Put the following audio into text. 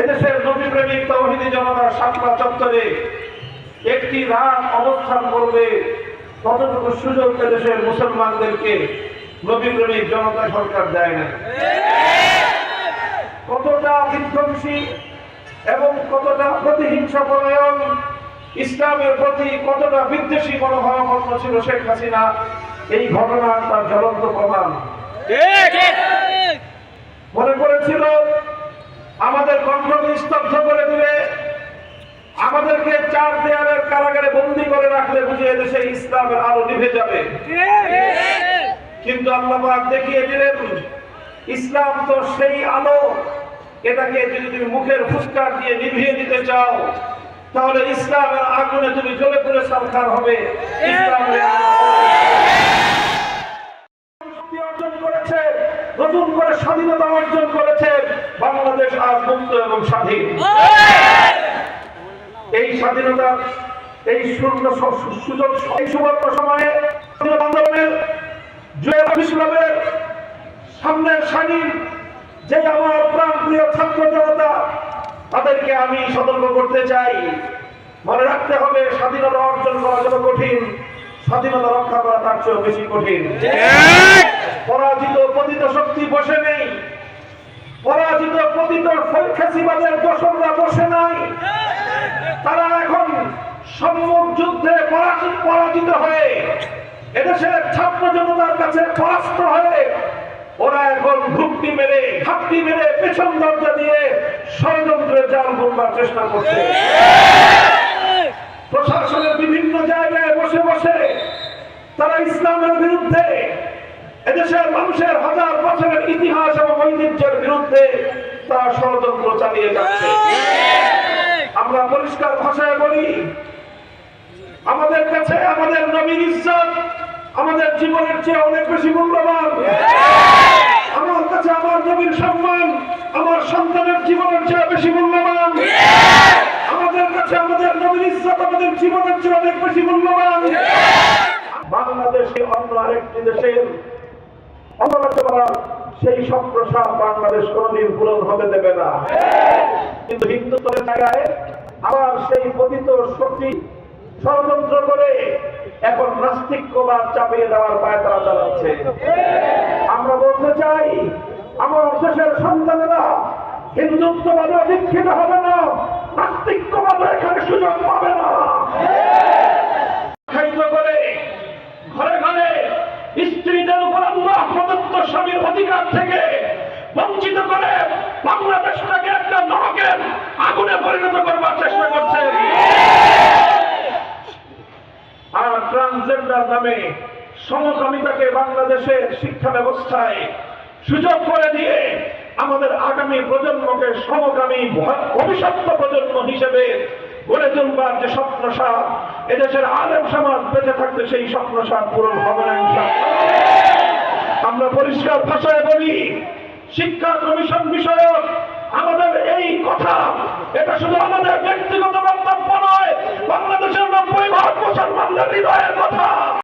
এদেশের নবী প্রেমিক তাওহীদি জনতার শাপলা চত্বরে একটি রাত অবস্থান করবে, কতটুকু সুযোগ এদেশের মুসলমানদেরকে নবী প্রেমিক জনতা সরকার দেয় না। কতটা বিধ্বংসী এবং কতটা প্রতিহিংসাপরায়ণ, ইসলামের প্রতি কতটা বিদ্বেষী মনোভাবাপন্ন ছিল শেখ হাসিনা, এই ঘটনার তার জ্বলন্ত প্রমাণ। মনে করেছিল আমাদের কণ্ঠকে স্তব্ধ করে দিলে, আমাদেরকে চার দেয়ালের কারাগারে বন্দী করে রাখলে বুঝে এদেশে ইসলামের আলো নিভে যাবে। কিন্তু আল্লাহ পাক দেখিয়ে দিলেন ইসলাম তো সেই আলো, এটাকে যদি তুমি মুখের ফুৎকার দিয়ে নিভিয়ে দিতে চাও তাহলে ইসলামের আগুনে তুমি জ্বলে পুড়ে ছারখার হবে। ইসলামের অর্জন করেছে, নতুন করে স্বাধীনতা অর্জন করেছে, বাংলাদেশ আজ মুক্ত এবং স্বাধীন। এই স্বাধীনতার এই সুযোগ, এই সুবর্ণ সময়ে আন্দোলনের জয়ের বিপ্লবের সামনের সারির যে আমার প্রাণপ্রিয় ছাত্র জনতা, তাদেরকে আমি সতর্ক করতে চাই, মনে রাখতে হবে স্বাধীনতা অর্জন করা যত কঠিন, স্বাধীনতা রক্ষা করা তার চেয়েও বেশি কঠিন। পরাজিত পতিত শক্তি বসে নেই, পরাজিত পতিত ফ্যাসিবাদের দোসররা বসে নাই। তারা এখন সম্মুখ যুদ্ধে পরাজিত হয়ে এদেশের ছাত্র জনতার কাছে পরাস্ত হয়ে ওরা এখন ঘুপটি মেরে ঘাপটি মেরে পেছন দরজা দিয়ে ষড়যন্ত্রের জাল বুনবার চেষ্টা করছে। প্রশাসনের বিভিন্ন জায়গায় বসে বসে তারা ইসলামের বিরুদ্ধে, এদেশের মানুষের হাজার বছরের ইতিহাস এবং ঐতিহ্যের বিরুদ্ধে তারা ষড়যন্ত্র চালিয়ে যাচ্ছে। আমরা পরিষ্কার ভাষায় বলি, আমাদের কাছে আমাদের নবীর ইজ্জত আমাদের জীবনের চেয়ে অনেক বেশি মূল্যবান। আমার কাছে আমার নবীর সম্মান আমার সন্তানের জীবনের চেয়ে বেশি মূল্যবান। আমাদের কাছে আমাদের নবীর ইজ্জত আমাদের জীবনের চেয়ে অনেক বেশি মূল্যবান। বাংলাদেশে অন্য আরেকটি দেশের সেই সম্প্রসার বাংলাদেশ কোনদিন পূরণ হতে দেবে না। কিন্তু হিন্দুত্বের জায়গায় আবার সেই পতিত শক্তি ষড়যন্ত্র করে এখন নাস্তিক্যবাদ চাপিয়ে দেওয়ার পায়তারা চালাচ্ছে। আমরা বলতে চাই, আমার দেশের সন্তানেরা হিন্দুত্ববাদে দীক্ষিত হবে না, নাস্তিক্যবাদে এখানে সুযোগ পাবে না। করে ঘরে ঘরে স্ত্রীদের উপর আল্লাহ প্রদত্ত স্বামীর অধিকার থেকে বঞ্চিত করে বাংলাদেশটাকে একটা নরকের আগুনে পরিণত করবার চেষ্টা করছে। আর ট্রান্সজেন্ডার নামে সমকামিতাকে বাংলাদেশের শিক্ষা ব্যবস্থায় সুযোগ করে দিয়ে আমাদের আগামী প্রজন্মকে সমকামী অভিশপ্ত প্রজন্ম হিসেবে গড়ে তুলবার যে স্বপ্নসার, এদেশের আলেম সমাজ বেঁচে থাকতে সেই স্বপ্নসার পূরণ হবে না ইনশাআল্লাহ। আমরা পরিষ্কার ভাষায় বলি, শিক্ষা কমিশন বিষয়ক আমাদের এই কথা, এটা শুধু আমাদের ব্যক্তিগত বক্তব্য নয়, বাংলাদেশের 90% মুসলমানদের হৃদয়ের কথা।